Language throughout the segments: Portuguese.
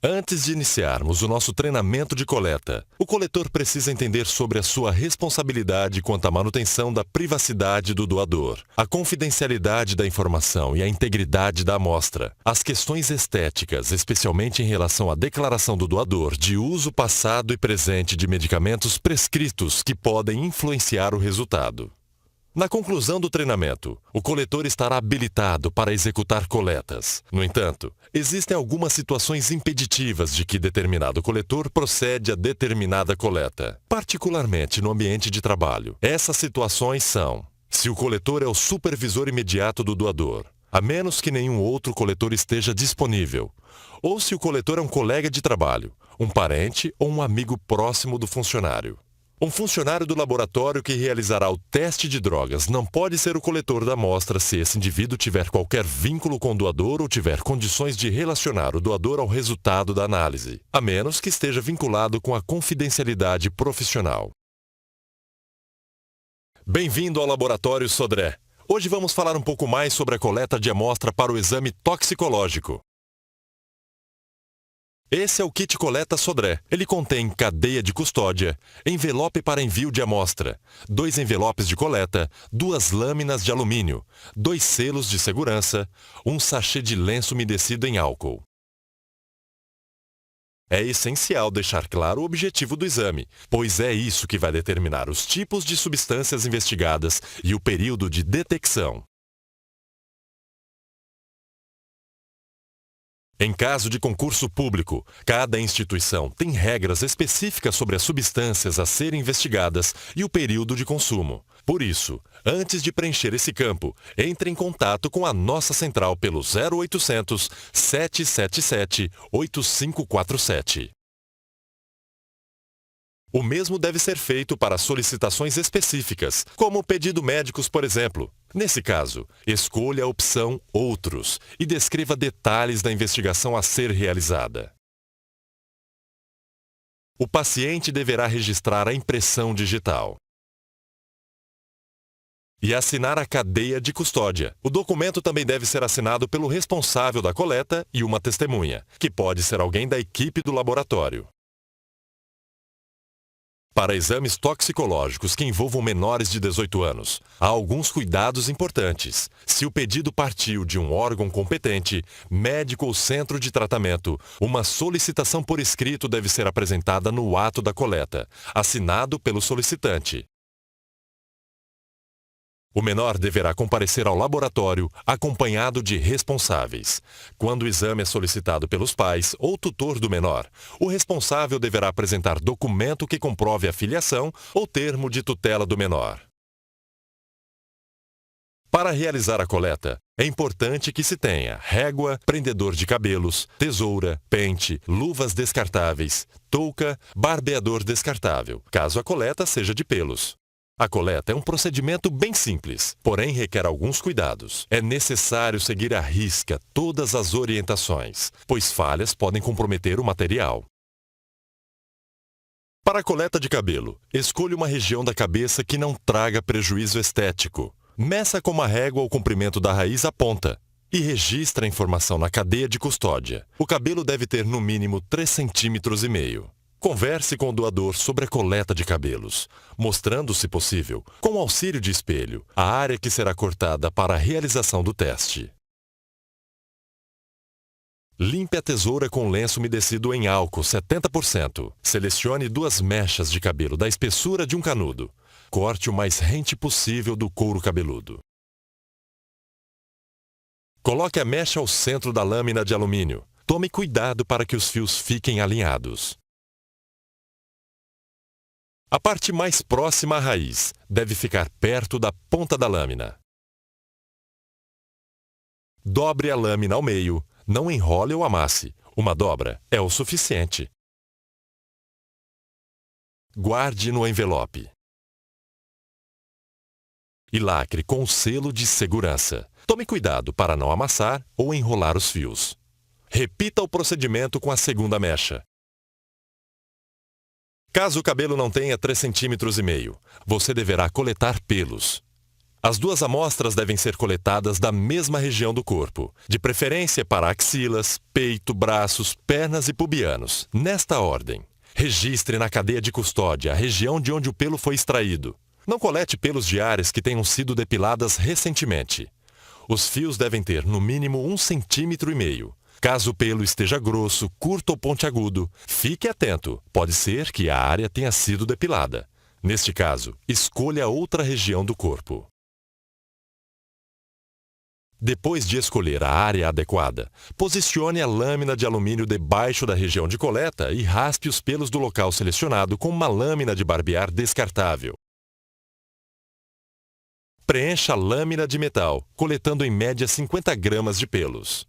Antes de iniciarmos o nosso treinamento de coleta, o coletor precisa entender sobre a sua responsabilidade quanto à manutenção da privacidade do doador, a confidencialidade da informação e a integridade da amostra, as questões estéticas, especialmente em relação à declaração do doador de uso passado e presente de medicamentos prescritos que podem influenciar o resultado. Na conclusão do treinamento, o coletor estará habilitado para executar coletas. No entanto, existem algumas situações impeditivas de que determinado coletor procede a determinada coleta, particularmente no ambiente de trabalho. Essas situações são: se o coletor é o supervisor imediato do doador, a menos que nenhum outro coletor esteja disponível, ou se o coletor é um colega de trabalho, um parente ou um amigo próximo do funcionário. Um funcionário do laboratório que realizará o teste de drogas não pode ser o coletor da amostra se esse indivíduo tiver qualquer vínculo com o doador ou tiver condições de relacionar o doador ao resultado da análise, a menos que esteja vinculado com a confidencialidade profissional. Bem-vindo ao Laboratório Sodré. Hoje vamos falar um pouco mais sobre a coleta de amostra para o exame toxicológico. Esse é o kit coleta Sodré. Ele contém cadeia de custódia, envelope para envio de amostra, 2 envelopes de coleta, 2 lâminas de alumínio, 2 selos de segurança, um sachê de lenço umedecido em álcool. É essencial deixar claro o objetivo do exame, pois é isso que vai determinar os tipos de substâncias investigadas e o período de detecção. Em caso de concurso público, cada instituição tem regras específicas sobre as substâncias a serem investigadas e o período de consumo. Por isso, antes de preencher esse campo, entre em contato com a nossa central pelo 0800 777 8547. O mesmo deve ser feito para solicitações específicas, como pedido médicos, por exemplo. Nesse caso, escolha a opção Outros e descreva detalhes da investigação a ser realizada. O paciente deverá registrar a impressão digital e assinar a cadeia de custódia. O documento também deve ser assinado pelo responsável da coleta e uma testemunha, que pode ser alguém da equipe do laboratório. Para exames toxicológicos que envolvam menores de 18 anos, há alguns cuidados importantes. Se o pedido partiu de um órgão competente, médico ou centro de tratamento, uma solicitação por escrito deve ser apresentada no ato da coleta, assinado pelo solicitante. O menor deverá comparecer ao laboratório acompanhado de responsáveis. Quando o exame é solicitado pelos pais ou tutor do menor, o responsável deverá apresentar documento que comprove a filiação ou termo de tutela do menor. Para realizar a coleta, é importante que se tenha régua, prendedor de cabelos, tesoura, pente, luvas descartáveis, touca, barbeador descartável, caso a coleta seja de pelos. A coleta é um procedimento bem simples, porém requer alguns cuidados. É necessário seguir à risca todas as orientações, pois falhas podem comprometer o material. Para a coleta de cabelo, escolha uma região da cabeça que não traga prejuízo estético. Meça com uma régua o comprimento da raiz à ponta e registre a informação na cadeia de custódia. O cabelo deve ter no mínimo 3,5 cm. Converse com o doador sobre a coleta de cabelos, mostrando, se possível, com auxílio de espelho, a área que será cortada para a realização do teste. Limpe a tesoura com lenço umedecido em álcool 70%. Selecione 2 mechas de cabelo da espessura de um canudo. Corte o mais rente possível do couro cabeludo. Coloque a mecha ao centro da lâmina de alumínio. Tome cuidado para que os fios fiquem alinhados. A parte mais próxima à raiz deve ficar perto da ponta da lâmina. Dobre a lâmina ao meio, não enrole ou amasse. Uma dobra é o suficiente. Guarde no envelope. E lacre com o selo de segurança. Tome cuidado para não amassar ou enrolar os fios. Repita o procedimento com a segunda mecha. Caso o cabelo não tenha 3,5 cm, você deverá coletar pelos. As duas amostras devem ser coletadas da mesma região do corpo, de preferência para axilas, peito, braços, pernas e pubianos, nesta ordem. Registre na cadeia de custódia a região de onde o pelo foi extraído. Não colete pelos de áreas que tenham sido depiladas recentemente. Os fios devem ter no mínimo 1,5 cm. Caso o pelo esteja grosso, curto ou pontiagudo, fique atento, pode ser que a área tenha sido depilada. Neste caso, escolha outra região do corpo. Depois de escolher a área adequada, posicione a lâmina de alumínio debaixo da região de coleta e raspe os pelos do local selecionado com uma lâmina de barbear descartável. Preencha a lâmina de metal, coletando em média 50 gramas de pelos.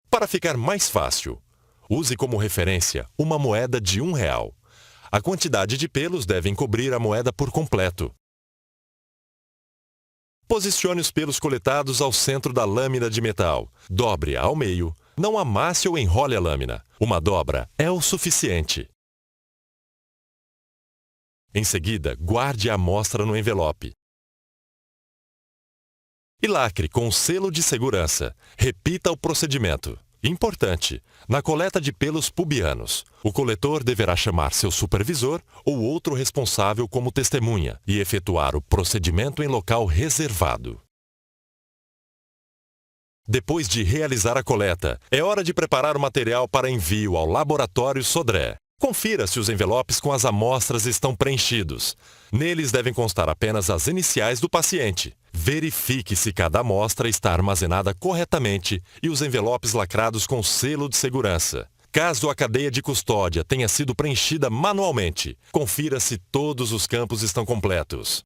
Para ficar mais fácil, use como referência uma moeda de R$1. A quantidade de pelos deve cobrir a moeda por completo. Posicione os pelos coletados ao centro da lâmina de metal. Dobre-a ao meio. Não amasse ou enrole a lâmina. Uma dobra é o suficiente. Em seguida, guarde a amostra no envelope. E lacre com o selo de segurança. Repita o procedimento. Importante: na coleta de pelos pubianos, o coletor deverá chamar seu supervisor ou outro responsável como testemunha e efetuar o procedimento em local reservado. Depois de realizar a coleta, é hora de preparar o material para envio ao Laboratório Sodré. Confira se os envelopes com as amostras estão preenchidos. Neles devem constar apenas as iniciais do paciente. Verifique se cada amostra está armazenada corretamente e os envelopes lacrados com selo de segurança. Caso a cadeia de custódia tenha sido preenchida manualmente, confira se todos os campos estão completos.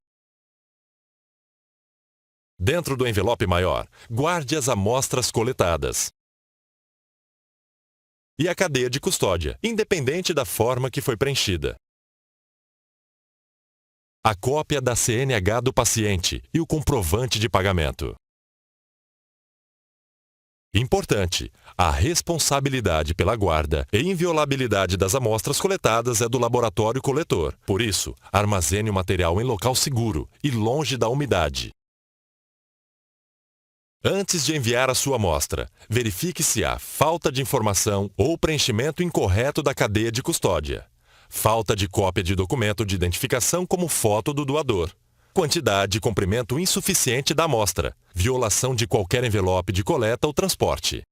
Dentro do envelope maior, guarde as amostras coletadas e a cadeia de custódia, independente da forma que foi preenchida. A cópia da CNH do paciente e o comprovante de pagamento. Importante: a responsabilidade pela guarda e inviolabilidade das amostras coletadas é do laboratório coletor. Por isso, armazene o material em local seguro e longe da umidade. Antes de enviar a sua amostra, verifique se há falta de informação ou preenchimento incorreto da cadeia de custódia. Falta de cópia de documento de identificação como foto do doador. Quantidade e comprimento insuficiente da amostra. Violação de qualquer envelope de coleta ou transporte.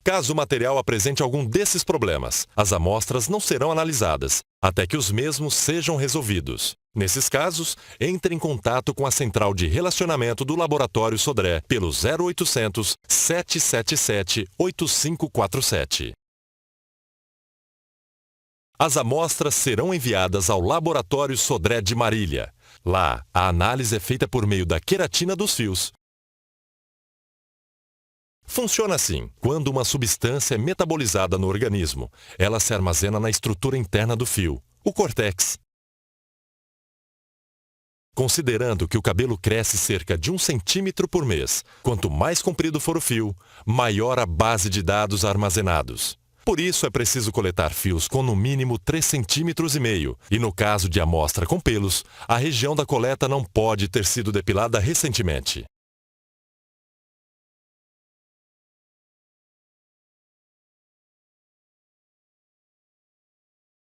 Caso o material apresente algum desses problemas, as amostras não serão analisadas, até que os mesmos sejam resolvidos. Nesses casos, entre em contato com a central de relacionamento do Laboratório Sodré pelo 0800 777 8547. As amostras serão enviadas ao Laboratório Sodré de Marília. Lá, a análise é feita por meio da queratina dos fios. Funciona assim: quando uma substância é metabolizada no organismo, ela se armazena na estrutura interna do fio, o córtex. Considerando que o cabelo cresce cerca de 1 centímetro por mês, quanto mais comprido for o fio, maior a base de dados armazenados. Por isso é preciso coletar fios com no mínimo 3,5 centímetros e no caso de amostra com pelos, a região da coleta não pode ter sido depilada recentemente.